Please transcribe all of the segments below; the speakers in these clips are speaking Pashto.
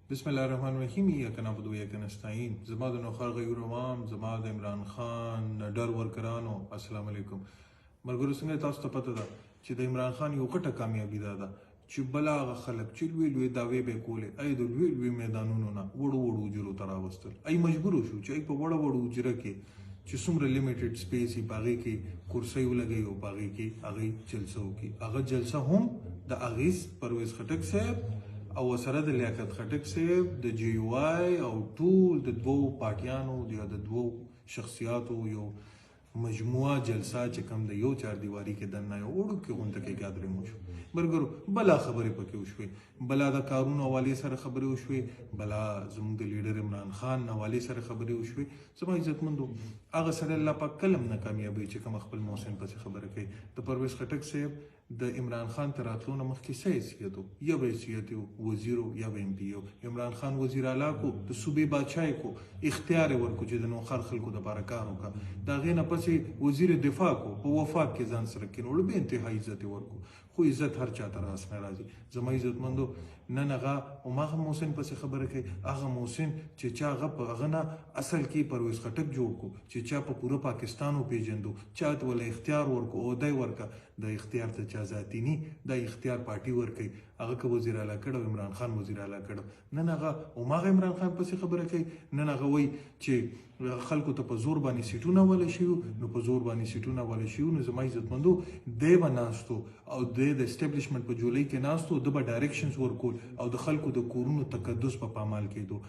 بسم الله الرحمن الرحیم. ایاک نعبد و ایاک نستعین. زما د نوخر غیور امام، زما د عمران خان ډر ورکرانو السلام علیکم. مرګرو څنګه تاسو ته پته ده چې د عمران خان یو غټه کامیابی ده چې بلا هغه خلک چې لوی دعوې به کولې، ای د لوی میدانونو نه وړو اجرو ته راوستل. ای مجبور شو چې په وړو اجره کې چې څومره لیمیټډ سپیس یې باغې کې کرسۍ ولګوي او باغې کې هغې جلسه وکړي. هغه جلسه هم د اغیز پرویز خټک صاحب او سره د لیاقت خټک صاحب د جی یو آی او ټول د دوو پارټیانو د دوو شخصیاتو یو مجموعه جلسه چې کوم د یو چار دیواری کې دننه یو وړو کې غونډه کې ګادرینګ وشو. مرګرو بلا خبرې پکې وشوې، بلا د کارونو حوالې سره خبرې وشوې، بلا زموږ د لیډر عمران خان حوالې سره خبرې وشوې. زما عزتمندو هغه سره الله پاک کلم نه کامیابوي چې کوم خپل محسن پسې خبره کوي. د پرویز خټک صاحب د عمران خان تر راتلو نه مخکې څه حیثیت و؟ یا به حیثیت وزیر و یا به ایم پی و. عمران خان وزیر اعلی کو، د صوبې بادشاهی کو، اختیار ورکو چې د نوخر خلکو دپاره کار وکړه. د هغې نه پسې وزیر دفاع کو، په وفاق کې ځان سره کېنولو، بې انتها عزت یې ورکو. خو عزت هر چا ته راس نه راځي. زما عزتمندو نن هغه هماغه محسن پسې خبره کوي، هغه محسن چې چا هغه په هغه نه اصل کې پرویز خټک جوړ کو، چې چا په پوره پاکستان وپېژندو، چا ته ولا اختیار ورکو، عہده یې ورکړه. د اختیار ته چا ذاتي ني، دا اختیار پارټي ورکوي. هغه که وزیر اعلی کړو، عمران خان وزیر اعلی کړو، نن هغه هماغه عمران خان پسې خبره کوي. نن هغه وایي چې خلکو ته په زور باندې سیټونه ولا شي، نو په زور باندې سیټونه ولا شي. نو زما عزتمندو دی به ناستو او د اسټابلیشمنټ په جولۍ کې ناستو، د به ډایرکشنز ورکول او د خلکو د کورونو تقدس په پامال کېدو.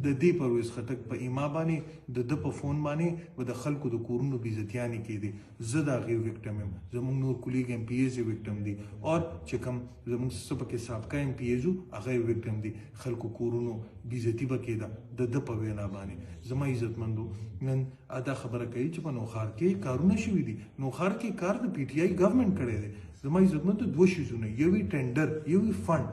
د دې پرویز خټک په ایما باندې د په فون باندې به د خلکو د کورونو بېعزتیانې کېدې. زه د هغې وکټم یم، زموږ نور کولیګ ایم پی ایز یې وکټم دي، او چې کوم زموږ څه پکې سابقه ایم پی ایز و هغه یې وکټم دي. خلکو کورونو بېعزتي به کېده د په وینا باندې. زما عزتمندو نن دا خبره کوي چې په نوخار کې کارونه شوي دي. نوخار کې کار د پی ټي آی ګورنمنټ کړی دی. زما عزتمندو دوه شیزونه، یو یې ټینډر، یو یې فنډ.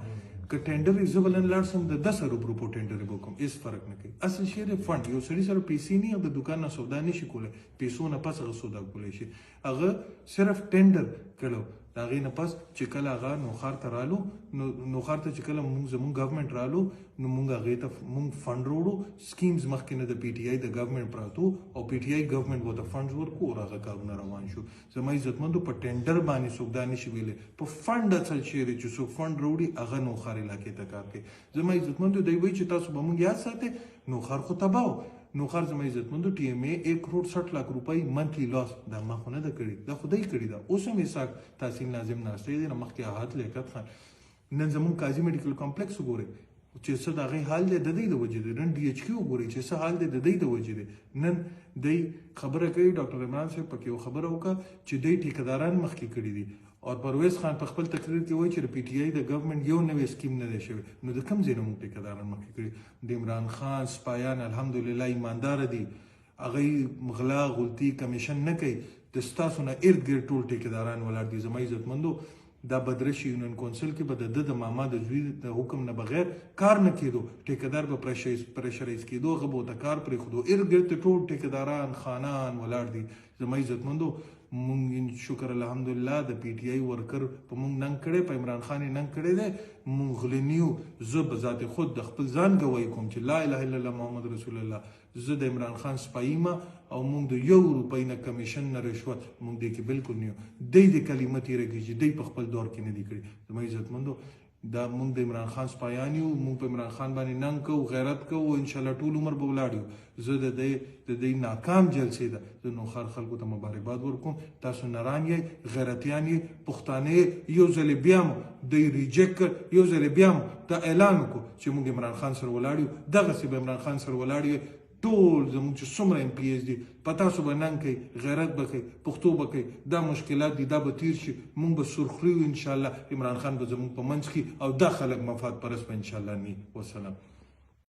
که ټینډر یې زه بلن لاړ سم د 10 روپو په ټینډر یې وکړم، هېڅ فرق نه کوي. اصل شی دی فنډ. یو سړي سره پیسې نه او د دوکان نه سودا نه شي کولی، پیسو نه پس هغه سودا کولی شي. هغه صرف ټینډر کړو. د هغې نه پس چې کله هغه نوخار ته رالو، نو نوخار ته چې کله زموږ ګورنمنټ رالو، نو موږ هغې ته موږ فنډ وروړو. سکیمز مخکې نه د پی ټي آی د ګورنمنټ پراته او پی ټي آی ګورنمنټ ورته فنډز ورکړو او هغه کارونه روان شو. زما عزتمندو په ټینډر باندې څوک دا نشي ویلی، په فنډ اصل شی دی چې څوک فنډ راوړي هغه نوخار علاقې ته کار کوي. زما عزتمندو دی وایي چې تاسو به موږ یاد ساتئ، نوخار خو تباه و. نوخار زما عزتمندو ټي ایم اے 1 کروڑ 60 لاکھ روپۍ منتلی لاس، دا ما خو نه ده کړې، دا خدای کړې ده. اوس هم حساب تحصیل ناظم ناستی دی، نه مخکې احد لیاقت خان. نن زموږ قاضي میډیکل کمپلیکس وګورئ چې څه د هغې حال دی، د دوی د وجې دی. نن ډي ایچ کیو وګورئ چې څه حال دی، د دوی د وجې دی. نن دی خبره کوي، ډاکټر عمران صاحب پکې یو خبره وکړه چې دوی ټیکهداران مخکې کړي دي. او پرویز خان په خپل تقریر کې وایي چې د پی ټي آی د ګورنمنټ یو نوی سکیم نه دی شوی. نو د کوم ځای نه موږ ټیکهداران مخکې کړي؟ د عمران خان سپایان الحمدلله ایمانداره دي، هغوی غلا غلطي کمیشن نه کوي. د ستاسو نه ارد ګرد ټول ټیکهداران ولاړ دي. زما عزتمندو دا بدرشي یونین کونسل کې به د د ماما د زوی د حکم نه بغیر کار نه کېدو. ټیکهدار به پریشرایز کېدو، هغه به ورته کار پرېښودو. ارد ګرد ټول ټیکهداران خانان ولاړ دي. زما عزتمندو مونږ شکر الحمدلله د پی ټي آی ورکر په مونږ ننګ کړی، په عمران خان یې ننګ کړی دی. مونږ غلی نه یو. زه به ذات خود د خپل ځان ګواهي کوم چې لا اله الا الله محمد رسول الله. زه د عمران خان سپایي یم او مونږ د 1 روپۍ نه کمیشن نه رشوت مونږ دې کې بالکل نه یو. دی د کلمه تېره کړي چې دی په خپل دور کې نه دي کړي. زما عزتمندو دا مونږ د عمران خان سپایان یو، مونږ په عمران خان باندې ننګ کوو، غیرت کوو، انشاءالله ټول عمر به ولاړ یو. زه د دې ناکام جلسې ده د نوخار خلکو ته مبارکباد ورکوم. تاسو نران یې، غیرتیان یې، پښتانه یې. یو ځلې بیا مو دوی ریجیکټ کړ، یو ځلې بیا مو دا اعلان وکړو چې موږ عمران خان سره ولاړ یو. دغسې به عمران خان سره ولاړ یو. ټول زموږ چې څومره ایم پی ایز دي په تاسو به ننګ کوي، غیرت به کوي، پښتو به کوي. دا مشکلات دي، دا به تیر شي. موږ به سرخري یو انشاءالله. عمران خان به زموږ په منځ کې او دا خلک مفاد پرست به انشاءالله نه وي. وسلام.